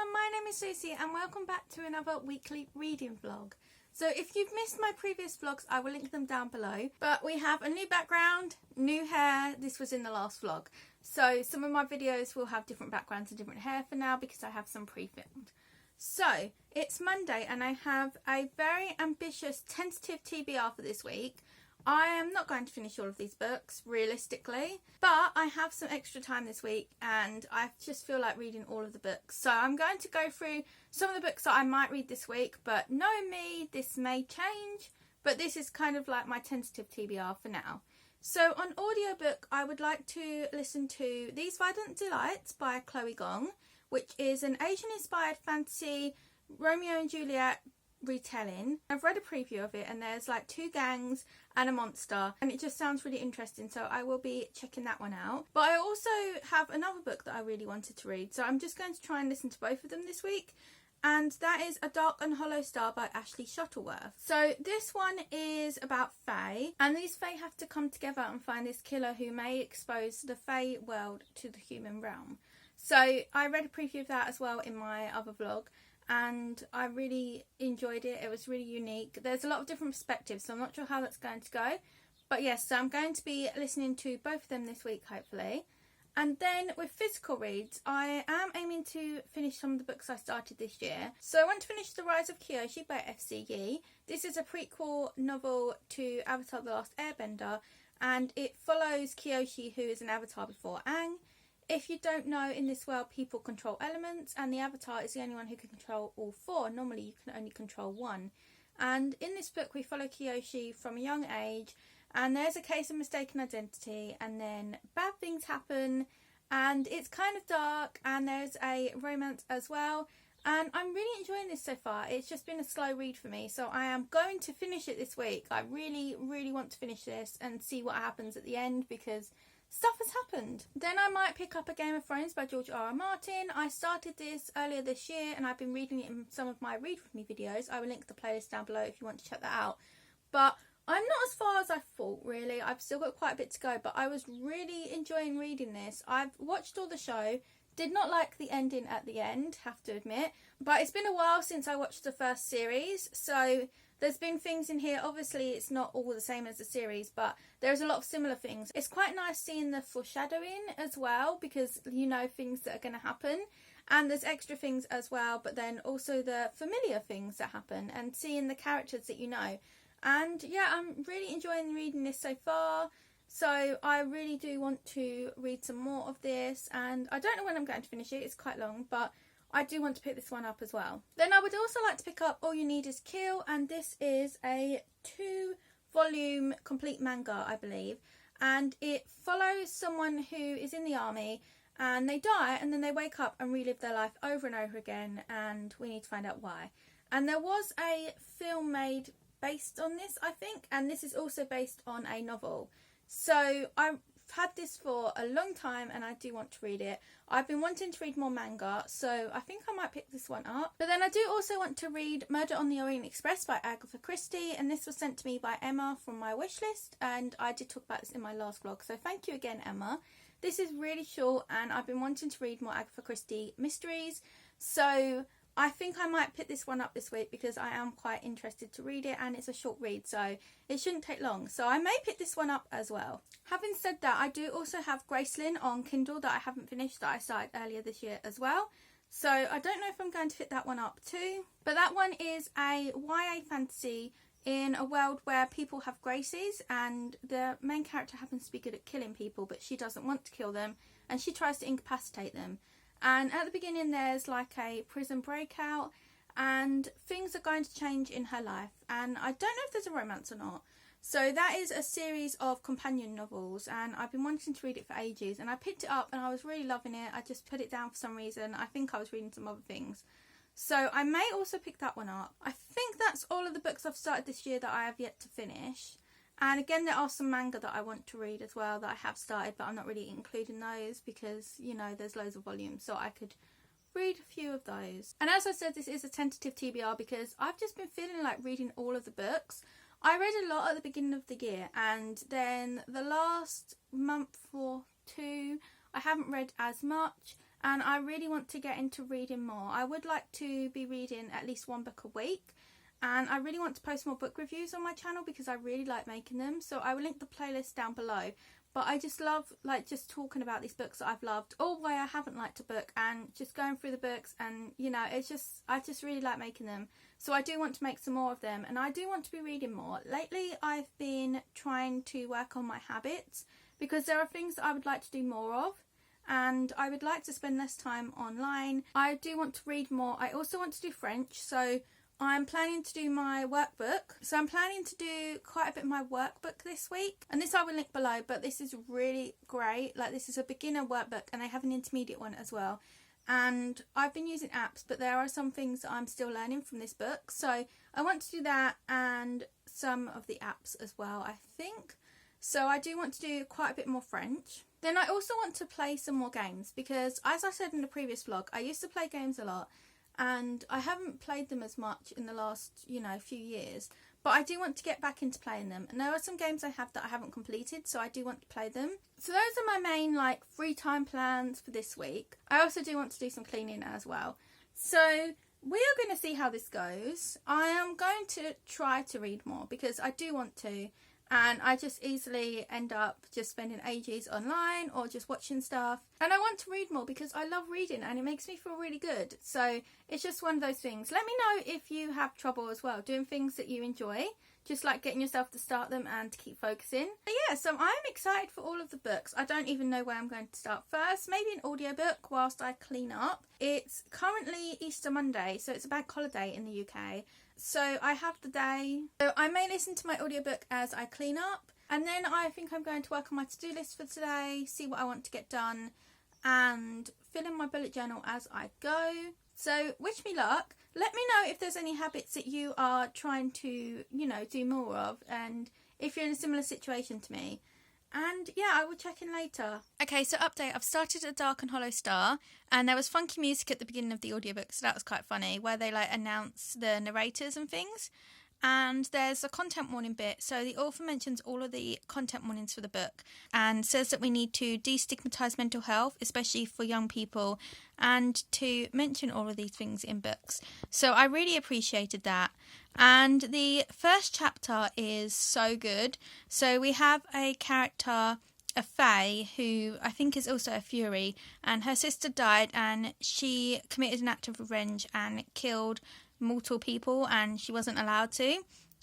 everyone, my name is Lucy and welcome back to another weekly reading vlog. So if you've missed my previous vlogs, I will link them down below. But we have a new background, new hair. This was in the last vlog. So some of my videos will have different backgrounds and different hair for now because I have some pre-filmed. So it's Monday and I have a very ambitious tentative TBR for this week. I am not going to finish all of these books, realistically, but I have some extra time this week and I just feel like reading all of the books. So I'm going to go through some of the books that I might read this week, but knowing me, this may change, but this is kind of like my tentative TBR for now. So on audiobook, I would like to listen to These Violent Delights by Chloe Gong, which is an Asian-inspired fantasy Romeo and Juliet retelling. I've read a preview of it and there's like two gangs and a monster and it just sounds really interesting, so I will be checking that one out. But I also have another book that I really wanted to read, so I'm just going to try and listen to both of them this week, and that is A Dark and Hollow Star by Ashley Shuttleworth. So this one is about Fae, and these Fae have to come together and find this killer who may expose the Fae world to the human realm. So I read a preview of that as well in my other vlog, and I really enjoyed it. It was really unique. There's a lot of different perspectives, so I'm not sure how that's going to go. But yes, so I'm going to be listening to both of them this week, hopefully. And then with physical reads, I am aiming to finish some of the books I started this year. So I want to finish The Rise of Kyoto by F.C. Yee. This is a prequel novel to Avatar The Last Airbender, and it follows Kyoshi, who is an avatar before Aang. If you don't know, in this world people control elements and the avatar is the only one who can control all four. Normally you can only control one. And in this book we follow Kyoshi from a young age, and there's a case of mistaken identity and then bad things happen and it's kind of dark and there's a romance as well. And I'm really enjoying this so far. It's just been a slow read for me, so I am going to finish it this week. I really want to finish this and see what happens at the end because stuff has happened. Then I might pick up A Game of Thrones by George R.R. Martin. I started this earlier this year and I've been reading it in some of my Read With Me videos. I will link the playlist down below if you want to check that out. But I'm not as far as I thought, really. I've still got quite a bit to go, but I was really enjoying reading this. I've watched all the show, did not like the ending at the end, have to admit. But it's been a while since I watched the first series, so there's been things in here. Obviously it's not all the same as the series, but there's a lot of similar things. It's quite nice seeing the foreshadowing as well, because you know things that are going to happen, and there's extra things as well, but then also the familiar things that happen and seeing the characters that you know. And yeah, I'm really enjoying reading this so far, so I really do want to read some more of this, and I don't know when I'm going to finish it. It's quite long, but I do want to pick this one up as well. Then I would also like to pick up All You Need Is Kill, and this is a 2-volume complete manga, I believe, and it follows someone who is in the army and they die and then they wake up and relive their life over and over again, and we need to find out why. And there was a film made based on this, I think, and this is also based on a novel. So I've had this for a long time and I do want to read it. I've been wanting to read more manga, so I think I might pick this one up. But then I do also want to read Murder on the Orient Express by Agatha Christie, and this was sent to me by Emma from my wish list, and I did talk about this in my last vlog, so thank you again, Emma. This is really short and I've been wanting to read more Agatha Christie mysteries, so I think I might pick this one up this week because I am quite interested to read it, and it's a short read, so it shouldn't take long. So I may pick this one up as well. Having said that, I do also have Gracelyn on Kindle that I haven't finished, that I started earlier this year as well. So I don't know if I'm going to pick that one up too. But that one is a YA fantasy in a world where people have graces, and the main character happens to be good at killing people, but she doesn't want to kill them and she tries to incapacitate them. And at the beginning there's like a prison breakout and things are going to change in her life, and I don't know if there's a romance or not. So that is a series of companion novels and I've been wanting to read it for ages, and I picked it up and I was really loving it. I just put it down for some reason. I think I was reading some other things. So I may also pick that one up. I think that's all of the books I've started this year that I have yet to finish. And again, there are some manga that I want to read as well that I have started, but I'm not really including those because, you know, there's loads of volumes, so I could read a few of those. And as I said, this is a tentative TBR because I've just been feeling like reading all of the books. I read a lot at the beginning of the year, and then the last month or two I haven't read as much, and I really want to get into reading more. I would like to be reading at least one book a week, and I really want to post more book reviews on my channel because I really like making them. So I will link the playlist down below. But I just love just talking about these books that I've loved, or why I haven't liked a book, and just going through the books, and I just really like making them. So I do want to make some more of them, and I do want to be reading more. Lately I've been trying to work on my habits because there are things that I would like to do more of, and I would like to spend less time online. I do want to read more. I also want to do French, so I'm planning to do my workbook. So I'm planning to do quite a bit of my workbook this week. And this I will link below, but this is really great. Like, this is a beginner workbook, and they have an intermediate one as well. And I've been using apps, but there are some things that I'm still learning from this book. So I want to do that and some of the apps as well, I think. So I do want to do quite a bit more French. Then I also want to play some more games because, as I said in the previous vlog, I used to play games a lot. And I haven't played them as much in the last, few years. But I do want to get back into playing them. And there are some games I have that I haven't completed, so I do want to play them. So those are my main, free time plans for this week. I also do want to do some cleaning as well. So we are going to see how this goes. I am going to try to read more because I do want to. And I just easily end up just spending ages online or just watching stuff. And I want to read more because I love reading and it makes me feel really good. So it's just one of those things. Let me know if you have trouble as well doing things that you enjoy. Just like getting yourself to start them and to keep focusing. But yeah, so I'm excited for all of the books. I don't even know where I'm going to start first. Maybe an audiobook whilst I clean up. It's currently Easter Monday, so it's a bank holiday in the UK. So I have the day. So I may listen to my audiobook as I clean up. And then I think I'm going to work on my to-do list for today, see what I want to get done, and fill in my bullet journal as I go. So wish me luck. Let me know if there's any habits that you are trying to, do more of, and if you're in a similar situation to me. And yeah, I will check in later. Okay, so update. I've started A Dark and Hollow Star, and there was funky music at the beginning of the audiobook, so that was quite funny, where they announce the narrators and things. And there's a content warning bit. So the author mentions all of the content warnings for the book and says that we need to destigmatise mental health, especially for young people, and to mention all of these things in books. So I really appreciated that. And the first chapter is so good. So we have a character, a Fae, who I think is also a Fury, and her sister died and she committed an act of revenge and killed mortal people, and she wasn't allowed to.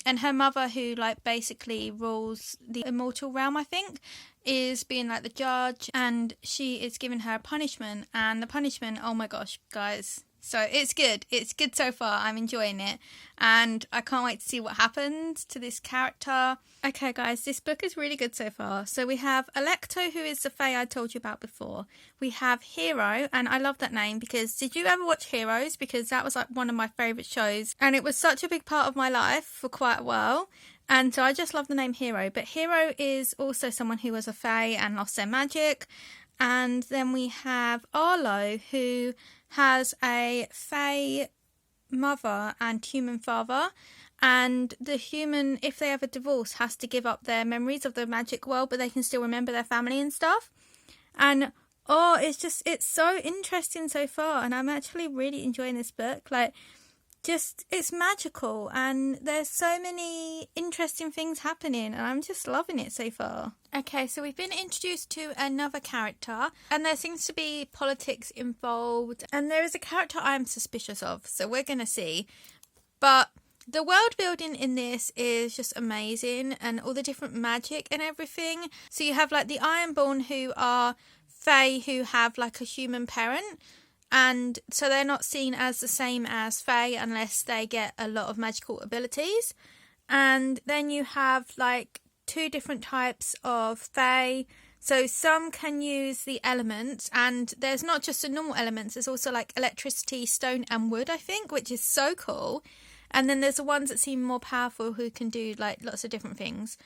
And her mother, who basically rules the immortal realm, I think, is being the judge, and she is giving her a punishment. And the punishment, oh my gosh, guys. So it's good. It's good so far. I'm enjoying it. And I can't wait to see what happens to this character. Okay, guys, this book is really good so far. So we have Alecto, who is the Fae I told you about before. We have Hero, and I love that name because did you ever watch Heroes? Because that was one of my favourite shows. And it was such a big part of my life for quite a while. And so I just love the name Hero. But Hero is also someone who was a Fae and lost their magic. And then we have Arlo, who has a Fae mother and human father. And the human, if they have a divorce, has to give up their memories of the magic world, but they can still remember their family and stuff. And it's so interesting so far. And I'm actually really enjoying this book. It's magical, and there's so many interesting things happening, and I'm just loving it so far. Okay, so we've been introduced to another character, and there seems to be politics involved, and there is a character I'm suspicious of, so we're going to see. But the world building in this is just amazing, and all the different magic and everything. So you have the Ironborn, who are Fae who have a human parent. And so they're not seen as the same as Fae unless they get a lot of magical abilities. And then you have two different types of Fae. So some can use the elements, and there's not just the normal elements, there's also electricity, stone and wood, I think, which is so cool. And then there's the ones that seem more powerful who can do lots of different things.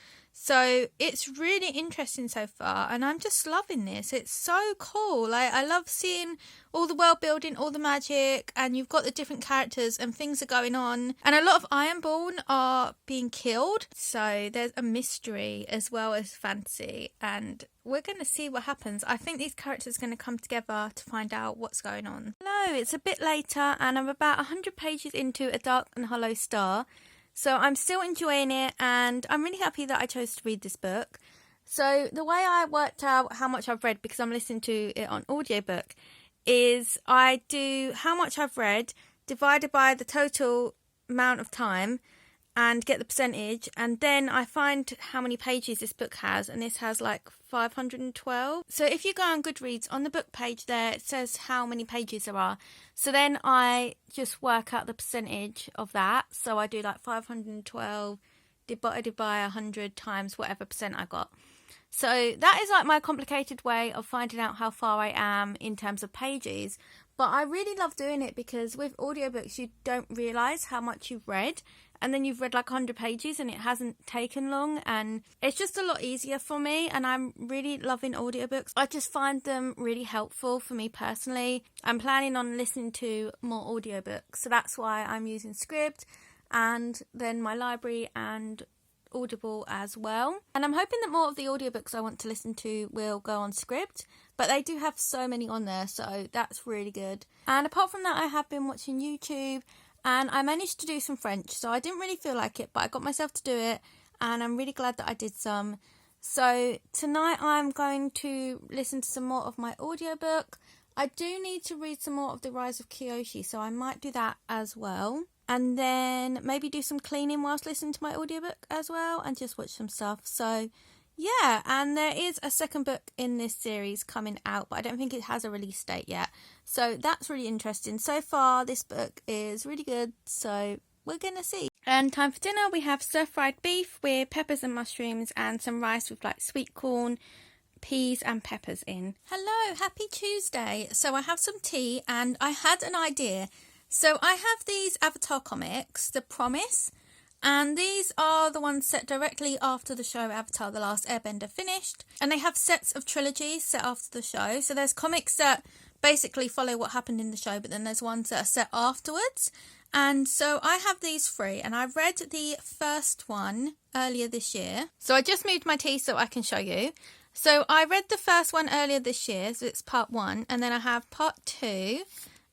So it's really interesting so far, and I'm just loving this. It's so cool. I love seeing all the world building, all the magic, and you've got the different characters and things are going on. And a lot of Ironborn are being killed, so there's a mystery as well as fantasy, and we're going to see what happens. I think these characters are going to come together to find out what's going on. Hello, it's a bit later, and I'm about 100 pages into A Dark and Hollow Star. So I'm still enjoying it, and I'm really happy that I chose to read this book. So the way I worked out how much I've read, because I'm listening to it on audiobook, is I do how much I've read divided by the total amount of time and get the percentage, and then I find how many pages this book has, and this has like 512. So if you go on Goodreads, on the book page there, it says how many pages there are. So then I just work out the percentage of that. So I do like 512 divided by 100 times whatever percent I got. So that is like my complicated way of finding out how far I am in terms of pages. But I really love doing it because with audiobooks, you don't realise how much you've read. And then you've read like 100 pages and it hasn't taken long, and it's just a lot easier for me, and I'm really loving audiobooks. I just find them really helpful for me personally. I'm planning on listening to more audiobooks, so that's why I'm using Scribd and then my library and Audible as well. And I'm hoping that more of the audiobooks I want to listen to will go on Scribd, but they do have so many on there, so that's really good. And apart from that, I have been watching YouTube, and I managed to do some French, so I didn't really feel like it, but I got myself to do it, and I'm really glad that I did some. So tonight I'm going to listen to some more of my audiobook. I do need to read some more of the Rise of Kyoto, so I might do that as well. And then maybe do some cleaning whilst listening to my audiobook as well, and just watch some stuff. So yeah, and there is a second book in this series coming out, but I don't think it has a release date yet. So that's really interesting. So far, this book is really good, so we're going to see. And time for dinner, we have stir-fried beef with peppers and mushrooms and some rice with like sweet corn, peas and peppers in. Hello, happy Tuesday. So I have some tea and I had an idea. So I have these Avatar comics, The Promise, and these are the ones set directly after the show Avatar The Last Airbender finished. And they have sets of trilogies set after the show. So there's comics that basically follow what happened in the show, but then there's ones that are set afterwards. And so I have these three, and I read the first one earlier this year. So I just moved my tea so I can show you. So I read the first one earlier this year, so it's part 1, and then I have part 2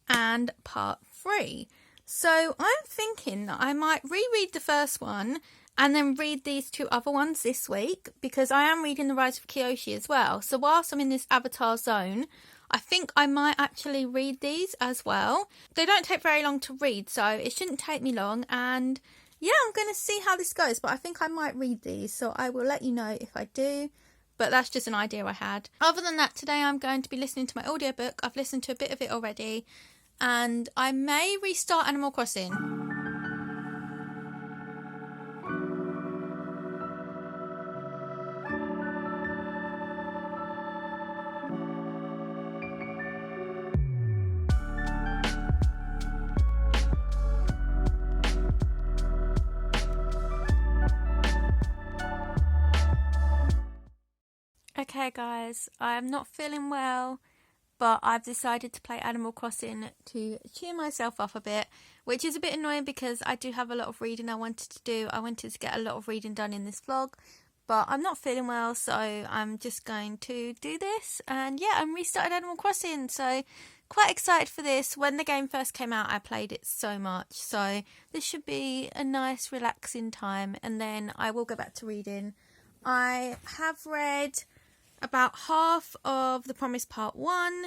and part 3. So I'm thinking that I might reread the first one and then read these 2 other ones this week, because I am reading The Rise of Kyoto as well. So whilst I'm in this Avatar zone, I think I might actually read these as well. They don't take very long to read, so it shouldn't take me long. And yeah, I'm going to see how this goes, but I think I might read these, so I will let you know if I do. But that's just an idea I had. Other than that, today I'm going to be listening to my audiobook. I've listened to a bit of it already, and I may restart Animal Crossing. Okay guys, I'm not feeling well, but I've decided to play Animal Crossing to cheer myself up a bit, which is a bit annoying because I do have a lot of reading I wanted to do. I wanted to get a lot of reading done in this vlog, but I'm not feeling well, so I'm just going to do this. And yeah, I'm restarted Animal Crossing, so quite excited for this. When the game first came out, I played it so much, so this should be a nice relaxing time, and then I will go back to reading. I have read about half of The Promise Part 1,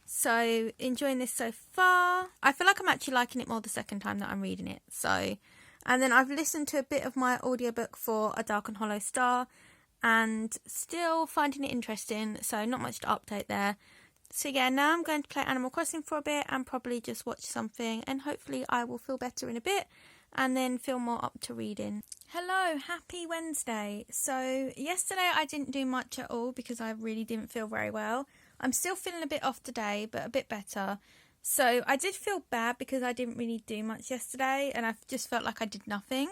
so enjoying this so far. I feel like I'm actually liking it more the second time that I'm reading it. So, and then I've listened to a bit of my audiobook for A Dark and Hollow Star, and still finding it interesting, so not much to update there. So yeah, now I'm going to play Animal Crossing for a bit and probably just watch something, and hopefully I will feel better in a bit and then feel more up to reading. Hello, happy Wednesday. So yesterday I didn't do much at all because I really didn't feel very well. I'm still feeling a bit off today, but a bit better. So I did feel bad because I didn't really do much yesterday, and I just felt like I did nothing.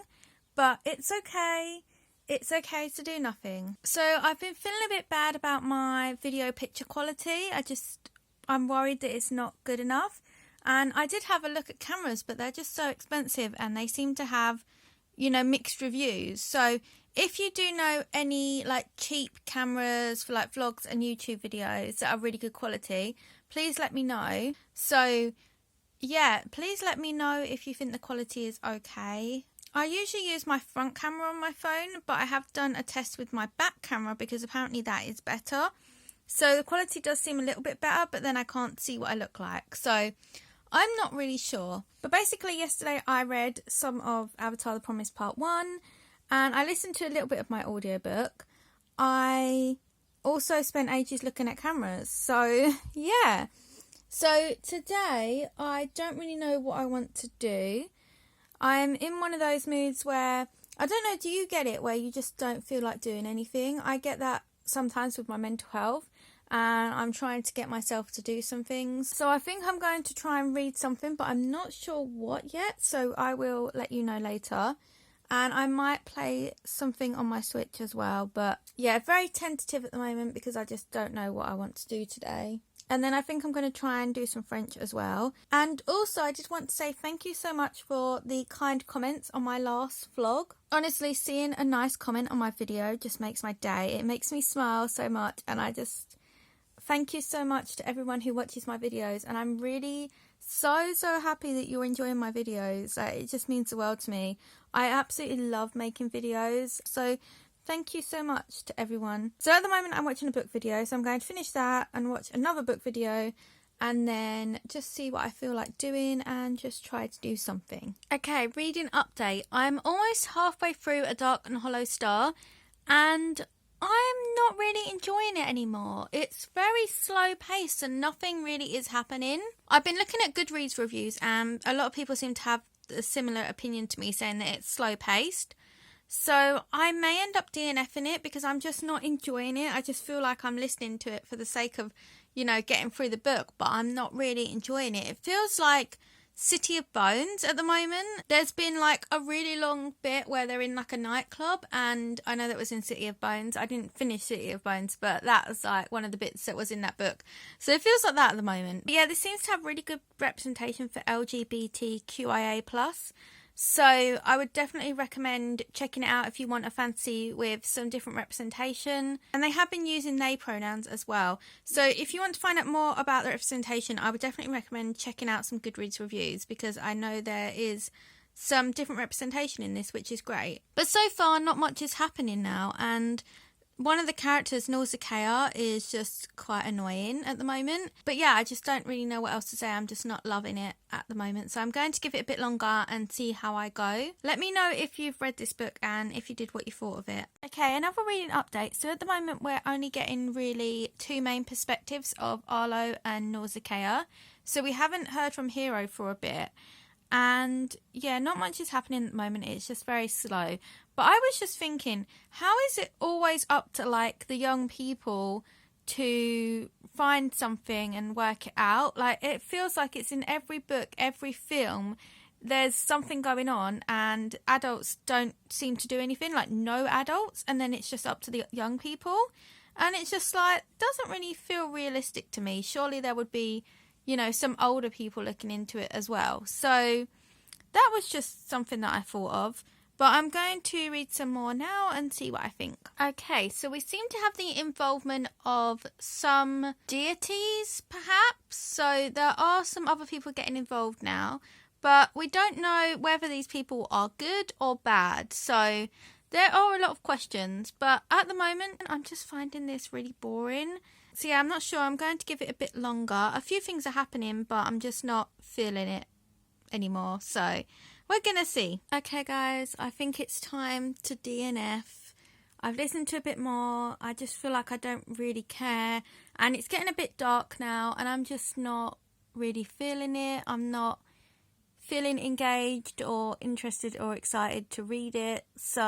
But it's okay. it's okay to do nothing. So I've been feeling a bit bad about my video picture quality. I'm worried that it's not good enough. And I did have a look at cameras, but they're just so expensive and they seem to have, mixed reviews. So if you do know any like cheap cameras for like vlogs and YouTube videos that are really good quality, please let me know. So yeah, please let me know if you think the quality is okay. I usually use my front camera on my phone, but I have done a test with my back camera because apparently that is better. So the quality does seem a little bit better, but then I can't see what I look like. So I'm not really sure. But basically yesterday I read some of Avatar: The Promise Part 1 and I listened to a little bit of my audiobook. I also spent ages looking at cameras. So yeah. So today I don't really know what I want to do. I'm in one of those moods where, I don't know, do you get it where you just don't feel like doing anything? I get that sometimes with my mental health and I'm trying to get myself to do some things. So I think I'm going to try and read something, but I'm not sure what yet. So I will let you know later. And I might play something on my Switch as well. But yeah, very tentative at the moment because I just don't know what I want to do today. And then I think I'm going to try and do some French as well. And also, I just want to say thank you so much for the kind comments on my last vlog. Honestly, seeing a nice comment on my video just makes my day. It makes me smile so much. And I just thank you so much to everyone who watches my videos. And I'm really so happy that you're enjoying my videos. It just means the world to me. I absolutely love making videos. So thank you so much to everyone. So at the moment I'm watching a book video, so I'm going to finish that and watch another book video and then just see what I feel like doing and just try to do something. Okay, reading update. I'm almost halfway through A Dark and Hollow Star and I'm not really enjoying it anymore. It's very slow paced and nothing really is happening. I've been looking at Goodreads reviews and a lot of people seem to have a similar opinion to me, saying that it's slow paced. So I may end up DNFing it because I'm just not enjoying it. I just feel like I'm listening to it for the sake of, getting through the book, but I'm not really enjoying it. It feels like City of Bones at the moment. There's been like a really long bit where they're in like a nightclub, and I know that was in City of Bones. I didn't finish City of Bones, but that was like one of the bits that was in that book. So it feels like that at the moment. But yeah, this seems to have really good representation for LGBTQIA+. So I would definitely recommend checking it out if you want a fantasy with some different representation. And they have been using they pronouns as well. So if you want to find out more about the representation, I would definitely recommend checking out some Goodreads reviews because I know there is some different representation in this, which is great. But so far, not much is happening now. And one of the characters, Nausicaa, is just quite annoying at the moment. But yeah, I just don't really know what else to say. I'm just not loving it at the moment. So I'm going to give it a bit longer and see how I go. Let me know if you've read this book and if you did, what you thought of it. Okay, another reading update. So at the moment, we're only getting really two main perspectives of Arlo and Nausicaa. So we haven't heard from Hero for a bit. And yeah, not much is happening at the moment. It's just very slow. But I was just thinking, how is it always up to like the young people to find something and work it out? Like, it feels like it's in every book, every film, there's something going on and adults don't seem to do anything, like no adults, and then it's just up to the young people. And it's just like, doesn't really feel realistic to me. Surely there would be, some older people looking into it as well. So that was just something that I thought of. But I'm going to read some more now and see what I think. Okay, so we seem to have the involvement of some deities, perhaps. So there are some other people getting involved now. But we don't know whether these people are good or bad. So there are a lot of questions. But at the moment, I'm just finding this really boring. So yeah, I'm not sure. I'm going to give it a bit longer. A few things are happening, but I'm just not feeling it anymore. So we're gonna see. Okay guys, I think it's time to DNF. I've listened to a bit more. I just feel like I don't really care. And it's getting a bit dark now and I'm just not really feeling it. I'm not feeling engaged or interested or excited to read it. So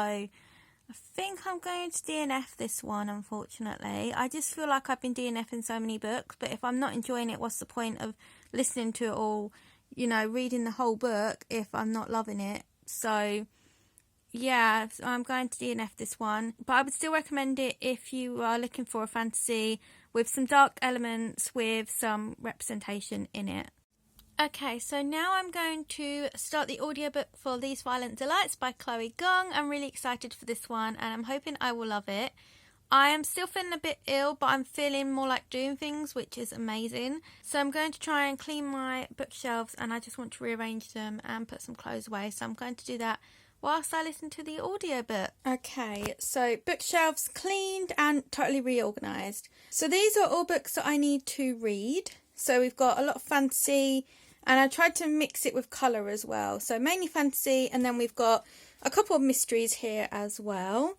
I think I'm going to DNF this one, unfortunately. I just feel like I've been DNFing so many books, but if I'm not enjoying it, what's the point of listening to it all? Reading the whole book if I'm not loving it. So yeah, so I'm going to DNF this one, but I would still recommend it if you are looking for a fantasy with some dark elements with some representation in it. Okay, so now I'm going to start the audiobook for These Violent Delights by Chloe Gong. I'm really excited for this one and I'm hoping I will love it. I am still feeling a bit ill, but I'm feeling more like doing things, which is amazing. So I'm going to try and clean my bookshelves and I just want to rearrange them and put some clothes away. So I'm going to do that whilst I listen to the audiobook. Okay, so bookshelves cleaned and totally reorganised. So these are all books that I need to read. So we've got a lot of fantasy and I tried to mix it with colour as well. So mainly fantasy, and then we've got a couple of mysteries here as well.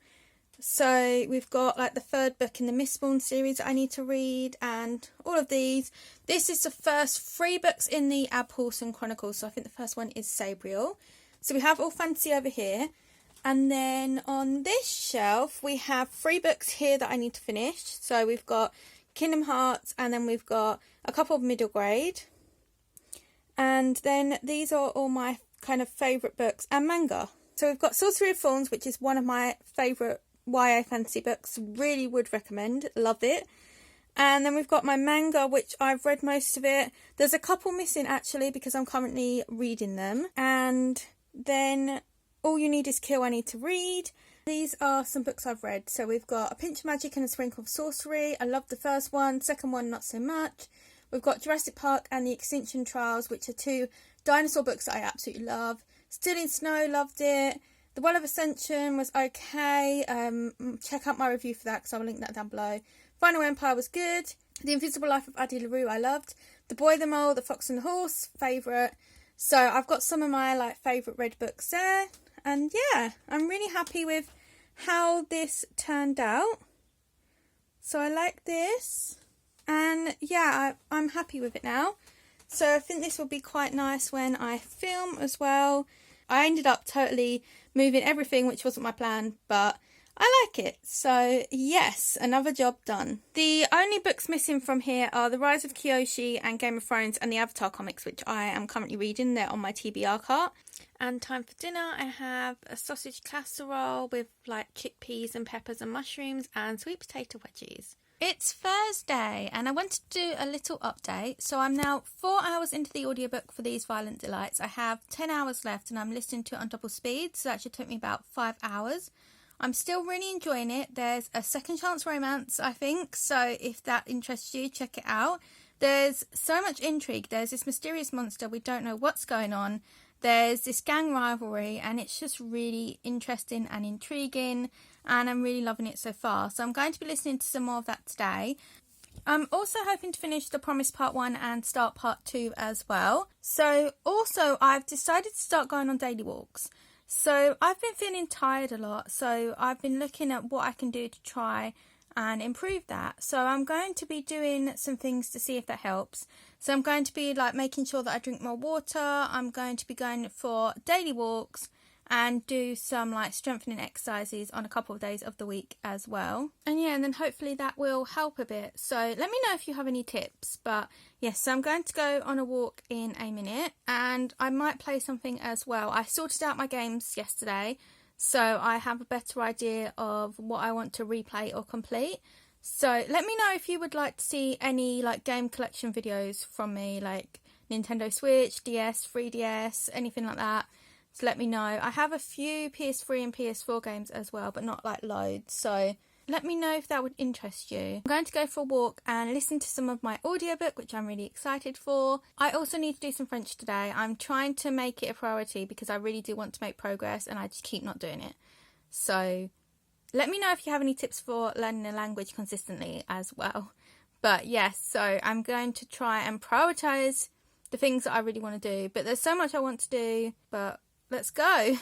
So we've got like the third book in the Mistborn series that I need to read and all of these. This is the first 3 books in the Abhorsen Chronicles. So I think the first one is Sabriel. So we have all fantasy over here. And then on this shelf we have 3 books here that I need to finish. So we've got Kingdom Hearts and then we've got a couple of middle grade. And then these are all my kind of favourite books and manga. So we've got Sorcery of Thorns, which is one of my favourite YA fantasy books. Really would recommend. Love it. And then we've got my manga, which I've read most of it. There's a couple missing actually because I'm currently reading them. And then All You Need Is Kill I need to read. These are some books I've read. So we've got A Pinch of Magic and a Sprinkle of Sorcery. I loved the first one. Second one, not so much. We've got Jurassic Park and the Extinction Trials, which are 2 dinosaur books that I absolutely love. Still in Snow, loved it. The Well of Ascension was okay. Check out my review for that because I will link that down below. Final Empire was good. The Invisible Life of Addie LaRue I loved. The Boy, the Mole, The Fox and the Horse, favourite. So I've got some of my favourite read books there. And yeah, I'm really happy with how this turned out. So I like this. And yeah, I'm happy with it now. So I think this will be quite nice when I film as well. I ended up totally moving everything, which wasn't my plan, but I like it. So yes, another job done. The only books missing from here are The Rise of Kyoto and Game of Thrones and the Avatar comics, which I am currently reading. They're on my TBR cart. And time for dinner, I have a sausage casserole with chickpeas and peppers and mushrooms and sweet potato wedges. It's Thursday and I wanted to do a little update. So I'm now 4 hours into the audiobook for These Violent Delights. I have 10 hours left and I'm listening to it on double speed. So that should take me about 5 hours. I'm still really enjoying it. There's a second chance romance, I think. So if that interests you, check it out. There's so much intrigue. There's this mysterious monster. We don't know what's going on. There's this gang rivalry and it's just really interesting and intriguing. And I'm really loving it so far. So I'm going to be listening to some more of that today. I'm also hoping to finish The Promise Part 1 and start Part 2 as well. So also I've decided to start going on daily walks. So I've been feeling tired a lot. So I've been looking at what I can do to try and improve that. So I'm going to be doing some things to see if that helps. So I'm going to be making sure that I drink more water. I'm going to be going for daily walks and do some strengthening exercises on a couple of days of the week as well. And yeah, and then hopefully that will help a bit. So let me know if you have any tips. But yes, so I'm going to go on a walk in a minute and I might play something as well. I sorted out my games yesterday, so I have a better idea of what I want to replay or complete. So let me know if you would like to see any game collection videos from me, like Nintendo Switch, DS, 3DS, anything like that. So let me know. I have a few PS3 and PS4 games as well, but not loads. So let me know if that would interest you. I'm going to go for a walk and listen to some of my audiobook, which I'm really excited for. I also need to do some French today. I'm trying to make it a priority because I really do want to make progress and I just keep not doing it. So let me know if you have any tips for learning a language consistently as well. But yes, so I'm going to try and prioritise the things that I really want to do. But there's so much I want to do, but let's go.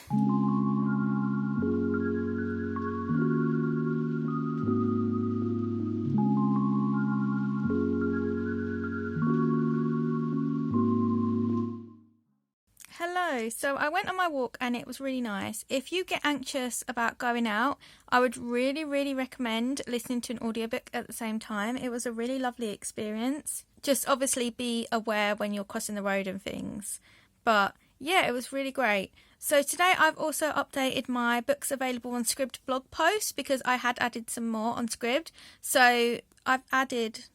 Hello, so I went on my walk and it was really nice. If you get anxious about going out, I would really recommend listening to an audiobook at the same time. It was a really lovely experience. Just obviously be aware when you're crossing the road and things. But yeah, it was really great. So today I've also updated my books available on Scribd blog post because I had added some more on Scribd. So I've added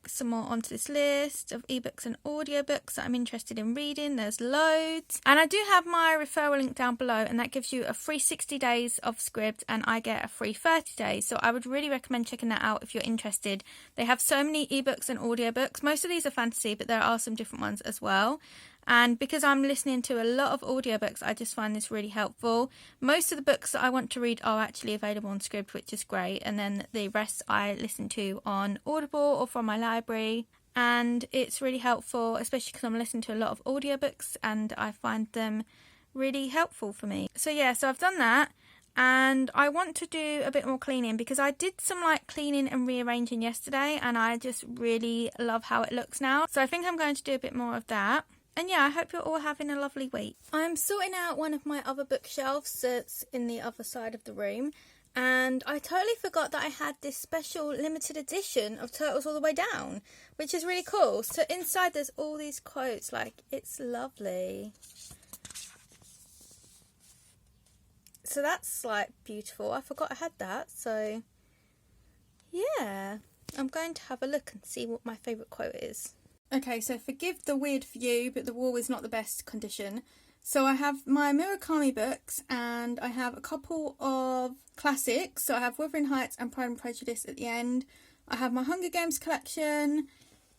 some more onto this list of ebooks and audiobooks that I'm interested in reading. There's loads. And I do have my referral link down below, and that gives you a free 60 days of Scribd and I get a free 30 days. So I would really recommend checking that out if you're interested. They have so many ebooks and audiobooks. Most of these are fantasy, but there are some different ones as well. And because I'm listening to a lot of audiobooks, I just find this really helpful. Most of the books that I want to read are actually available on Scribd, which is great. And then the rest I listen to on Audible or from my library. And it's really helpful, especially because I'm listening to a lot of audiobooks and I find them really helpful for me. So yeah, so I've done that. And I want to do a bit more cleaning because I did some cleaning and rearranging yesterday and I just really love how it looks now. So I think I'm going to do a bit more of that. And yeah, I hope you're all having a lovely week. I'm sorting out one of my other bookshelves that's in the other side of the room. And I totally forgot that I had this special limited edition of Turtles All the Way Down, which is really cool. So inside there's all these quotes, it's lovely. So that's beautiful. I forgot I had that. So yeah, I'm going to have a look and see what my favourite quote is. Okay, so forgive the weird view, but the wall is not the best condition. So I have my Murakami books and I have a couple of classics. So I have Wuthering Heights and Pride and Prejudice at the end. I have my Hunger Games collection.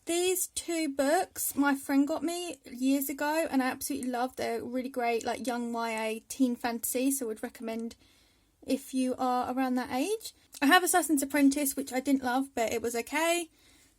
These two books my friend got me years ago and I absolutely love. They're really great, young YA teen fantasy, so I would recommend if you are around that age. I have Assassin's Apprentice, which I didn't love, but it was okay.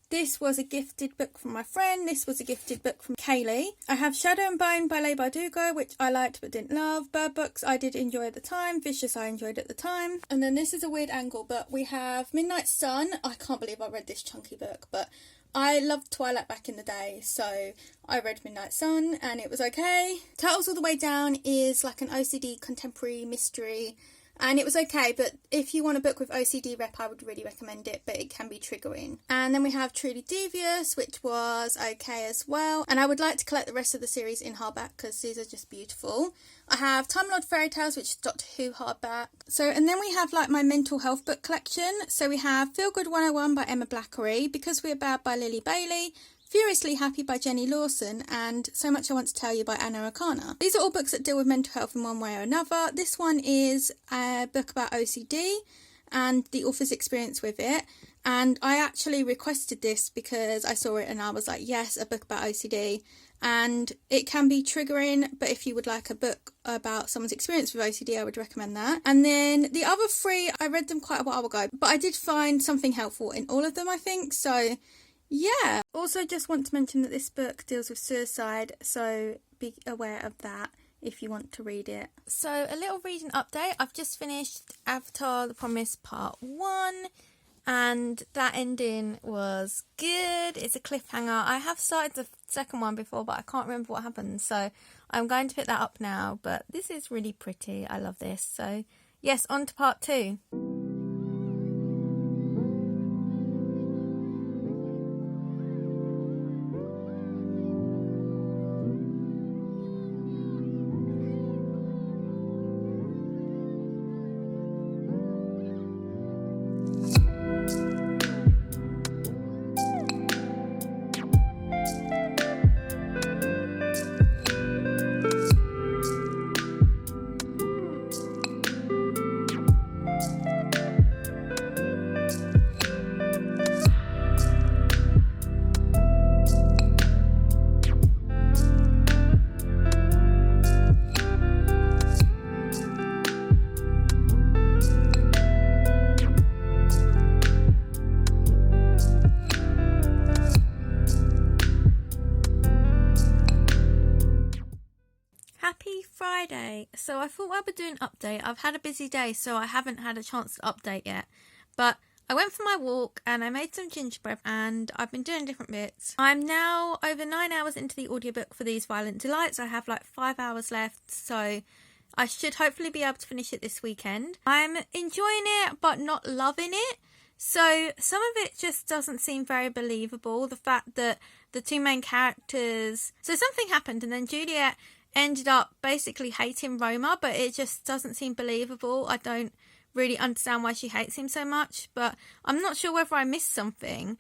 This was a gifted book from my friend. This was a gifted book from Kaylee. I have Shadow and Bone by Leigh Bardugo, which I liked but didn't love. Bird Books I did enjoy at the time. Vicious I enjoyed at the time. And then this is a weird angle, but we have Midnight Sun. I can't believe I read this chunky book, but I loved Twilight back in the day, so I read Midnight Sun and it was okay. Turtles All the Way Down is an OCD contemporary mystery. And it was okay, but if you want a book with OCD rep, I would really recommend it, but it can be triggering. And then we have Truly Devious, which was okay as well. And I would like to collect the rest of the series in hardback because these are just beautiful. I have Time Lord Fairy Tales, which is Doctor Who hardback. So, and then we have my mental health book collection. So we have Feel Good 101 by Emma Blackery, Because We Are Bad by Lily Bailey, Furiously Happy by Jenny Lawson, and So Much I Want to Tell You by Anna Okana. These are all books that deal with mental health in one way or another. This one is a book about OCD and the author's experience with it. And I actually requested this because I saw it and I was like, yes, a book about OCD. And it can be triggering, but if you would like a book about someone's experience with OCD, I would recommend that. And then the other three, I read them quite a while ago, but I did find something helpful in all of them, I think. So yeah. Also just want to mention that this book deals with suicide, so be aware of that if you want to read it. So a little reading update. I've just finished Avatar The Promise Part 1 and that ending was good. It's a cliffhanger. I have started the second one before, but I can't remember what happened, so I'm going to pick that up now. But this is really pretty. I love this. So yes, on to Part 2. Friday. So I thought I would do an update. I've had a busy day, so I haven't had a chance to update yet. But I went for my walk and I made some gingerbread and I've been doing different bits. I'm now over 9 hours into the audiobook for These Violent Delights. I have 5 hours left, so I should hopefully be able to finish it this weekend. I'm enjoying it, but not loving it. So some of it just doesn't seem very believable. The fact that the two main characters... So something happened and then Juliet ended up basically hating Roma, but it just doesn't seem believable. I don't really understand why she hates him so much, but I'm not sure whether I missed something,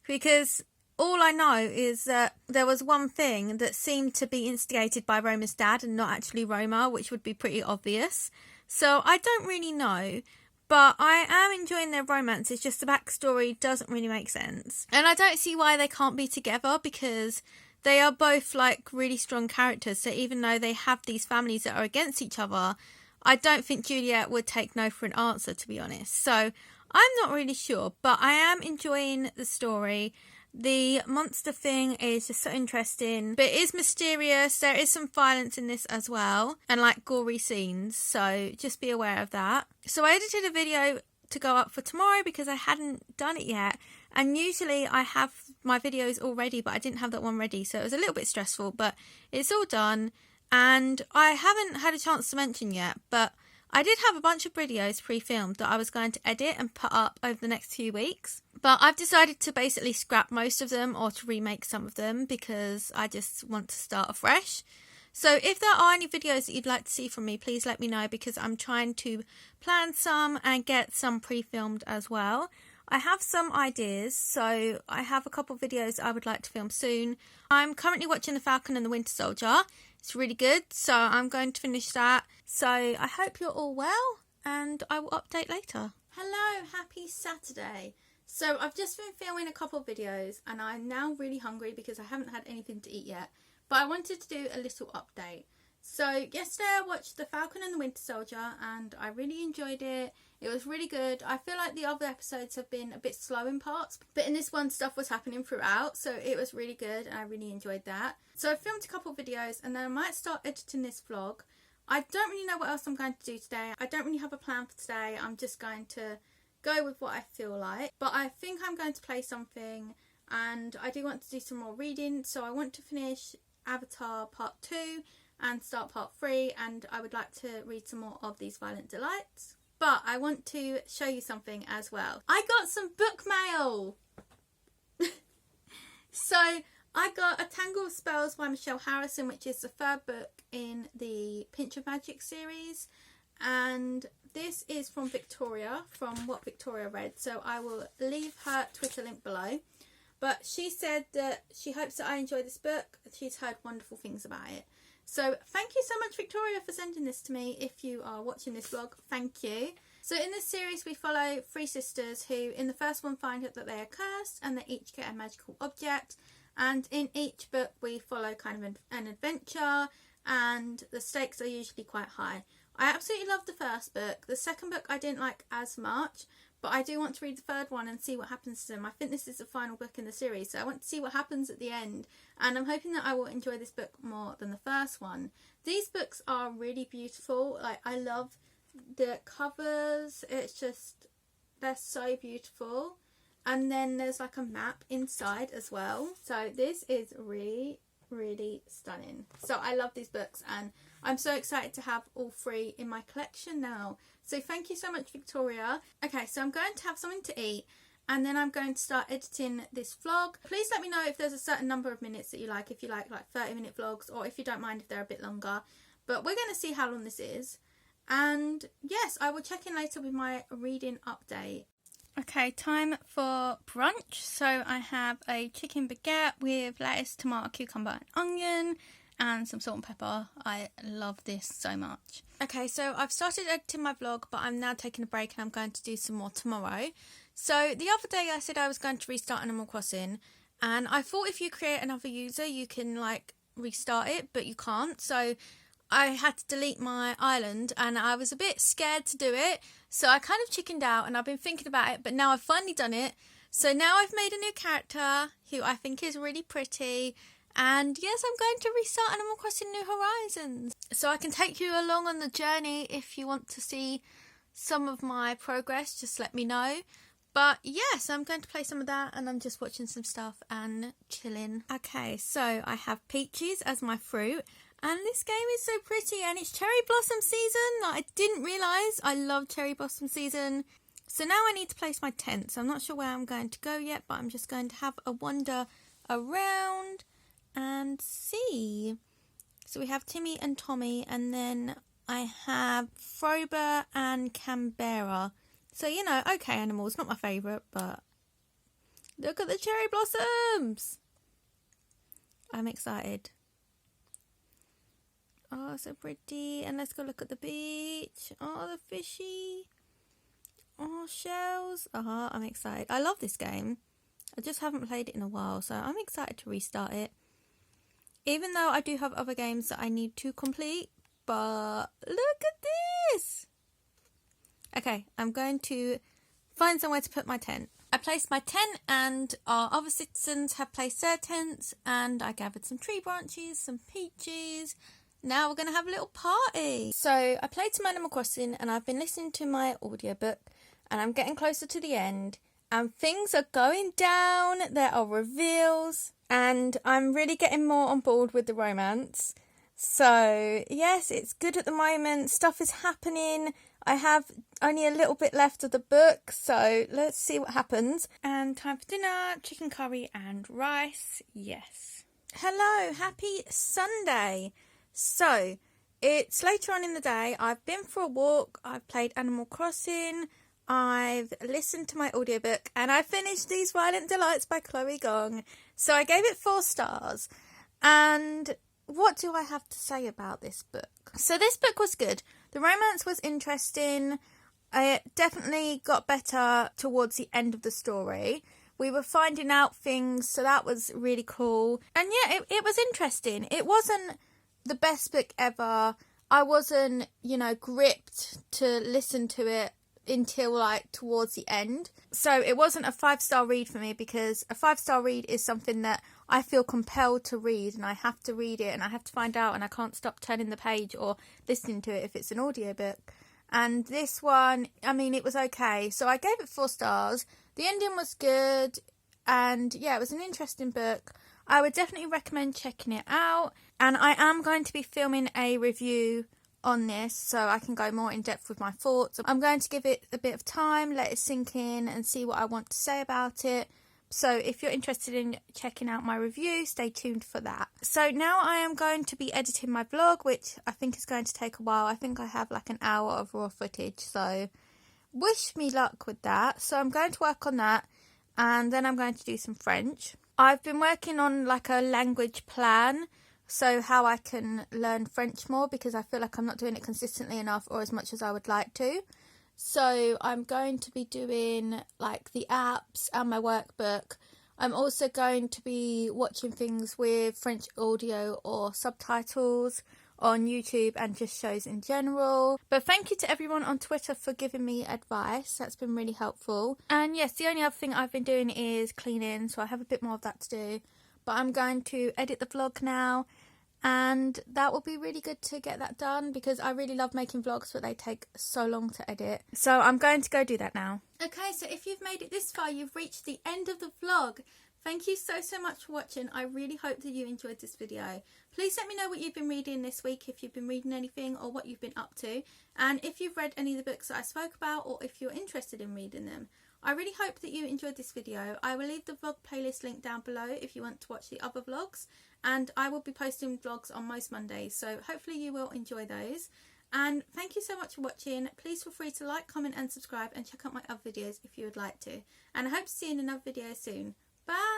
because all I know is that there was one thing that seemed to be instigated by Roma's dad and not actually Roma, which would be pretty obvious. So I don't really know, but I am enjoying their romance. It's just the backstory doesn't really make sense. And I don't see why they can't be together, because they are both like really strong characters. So even though they have these families that are against each other, I don't think Juliet would take no for an answer, to be honest. So I'm not really sure, but I am enjoying the story. The monster thing is just so interesting, but it is mysterious. There is some violence in this as well, and like gory scenes, so just be aware of that. So I edited a video to go up for tomorrow because I hadn't done it yet, and usually I have my videos all ready, but I didn't have that one ready, so it was a little bit stressful, but it's all done. And I haven't had a chance to mention yet, but I did have a bunch of videos pre-filmed that I was going to edit and put up over the next few weeks. But I've decided to basically scrap most of them or to remake some of them because I just want to start afresh. So if there are any videos that you'd like to see from me, please let me know, because I'm trying to plan some and get some pre-filmed as well. I have some ideas, so I have a couple of videos I would like to film soon. I'm currently watching The Falcon and the Winter Soldier. It's really good, so I'm going to finish that. So I hope you're all well, and I will update later. Hello, happy Saturday. So I've just been filming a couple of videos, and I'm now really hungry because I haven't had anything to eat yet. But I wanted to do a little update. So yesterday I watched The Falcon and the Winter Soldier, and I really enjoyed it. It was really good. I feel like the other episodes have been a bit slow in parts, but in this one stuff was happening throughout, so it was really good and I really enjoyed that. So I filmed a couple of videos, and then I might start editing this vlog. I don't really know what else I'm going to do today. I don't really have a plan for today. I'm just going to go with what I feel like. But I think I'm going to play something, and I do want to do some more reading. So I want to finish Avatar Part 2 and start Part 3, and I would like to read some more of These Violent Delights. But I want to show you something as well. I got some book mail! So I got A Tangle of Spells by Michelle Harrison, which is the third book in the Pinch of Magic series. And this is from Victoria, from what Victoria read. So I will leave her Twitter link below. But she said that she hopes that I enjoy this book. She's heard wonderful things about it. So thank you so much, Victoria, for sending this to me. If you are watching this vlog, thank you. So in this series we follow three sisters who in the first one find out that they are cursed and they each get a magical object. And in each book we follow kind of an adventure, and the stakes are usually quite high. I absolutely loved the first book. The second book I didn't like as much, but I do want to read the third one and see what happens to them. I think this is the final book in the series, so I want to see what happens at the end. And I'm hoping that I will enjoy this book more than the first one. These books are really beautiful. Like, I love the covers. It's just, they're so beautiful. And then there's like a map inside as well. So this is really, really stunning. So I love these books, and I'm so excited to have all three in my collection now. So thank you so much, Victoria. Okay, so I'm going to have something to eat, and then I'm going to start editing this vlog. Please let me know if there's a certain number of minutes that you like, if you like 30-minute vlogs, or if you don't mind if they're a bit longer. But we're going to see how long this is. And yes, I will check in later with my reading update. Okay, time for brunch. So I have a chicken baguette with lettuce, tomato, cucumber and onion, and some salt and pepper. I love this so much. Okay, so I've started editing my vlog, but I'm now taking a break and I'm going to do some more tomorrow. So the other day I said I was going to restart Animal Crossing, and I thought if you create another user you can like restart it, but you can't. So I had to delete my island, and I was a bit scared to do it, so I kind of chickened out, and I've been thinking about it, but now I've finally done it. So now I've made a new character who I think is really pretty, and yes, I'm going to restart Animal Crossing New Horizons. So I can take you along on the journey if you want to see some of my progress, just let me know. But yes, I'm going to play some of that, and I'm just watching some stuff and chilling. Okay, so I have peaches as my fruit. And this game is so pretty, and it's cherry blossom season. I didn't realise I love cherry blossom season. So now I need to place my tent. So I'm not sure where I'm going to go yet, but I'm just going to have a wander around and see. So we have Timmy and Tommy, and then I have Frober and Canberra. So, you know, okay animals, not my favourite, but look at the cherry blossoms! I'm excited. Oh, so pretty. And let's go look at the beach. Oh, the fishy. Oh, shells. I'm excited. I love this game. I just haven't played it in a while, so I'm excited to restart it. Even though I do have other games that I need to complete, but look at this! Okay, I'm going to find somewhere to put my tent. I placed my tent and our other citizens have placed their tents, and I gathered some tree branches, some peaches. Now we're going to have a little party. So I played some Animal Crossing and I've been listening to my audiobook, and I'm getting closer to the end and things are going down. There are reveals and I'm really getting more on board with the romance. So yes, it's good at the moment. Stuff is happening. I have only a little bit left of the book, so let's see what happens. And time for dinner, chicken curry and rice. Yes. Hello, happy Sunday. So, it's later on in the day. I've been for a walk, I've played Animal Crossing, I've listened to my audiobook, and I finished These Violent Delights by Chloe Gong. So I gave it 4 stars. And what do I have to say about this book? So this book was good. The romance was interesting. It definitely got better towards the end of the story. We were finding out things, so that was really cool. And yeah, it was interesting. It wasn't the best book ever. I wasn't, gripped to listen to it until like towards the end. So it wasn't a 5-star read for me, because a 5-star read is something that I feel compelled to read, and I have to read it and I have to find out, and I can't stop turning the page or listening to it if it's an audiobook. And this one, it was okay. So I gave it 4 stars. The ending was good, and yeah, it was an interesting book. I would definitely recommend checking it out. And I am going to be filming a review on this, so I can go more in depth with my thoughts. I'm going to give it a bit of time, let it sink in and see what I want to say about it. So if you're interested in checking out my review, stay tuned for that. So now I am going to be editing my vlog, which I think is going to take a while. I think I have like an hour of raw footage, so wish me luck with that. So I'm going to work on that, and then I'm going to do some French. I've been working on like a language plan, so how I can learn French more, because I feel like I'm not doing it consistently enough or as much as I would like to. So I'm going to be doing like the apps and my workbook. I'm also going to be watching things with French audio or subtitles on YouTube and just shows in general. But thank you to everyone on Twitter for giving me advice. That's been really helpful. And yes, the only other thing I've been doing is cleaning, so I have a bit more of that to do. But I'm going to edit the vlog now, and that will be really good to get that done, because I really love making vlogs, but they take so long to edit. So I'm going to go do that now. Okay, so if you've made it this far, you've reached the end of the vlog. Thank you so much for watching. I really hope that you enjoyed this video. Please let me know what you've been reading this week, if you've been reading anything or what you've been up to, and if you've read any of the books that I spoke about, or if you're interested in reading them. I really hope that you enjoyed this video. I will leave the vlog playlist link down below if you want to watch the other vlogs, and I will be posting vlogs on most Mondays, so hopefully you will enjoy those. And thank you so much for watching. Please feel free to like, comment and subscribe, and check out my other videos if you would like to. And I hope to see you in another video soon. Bye!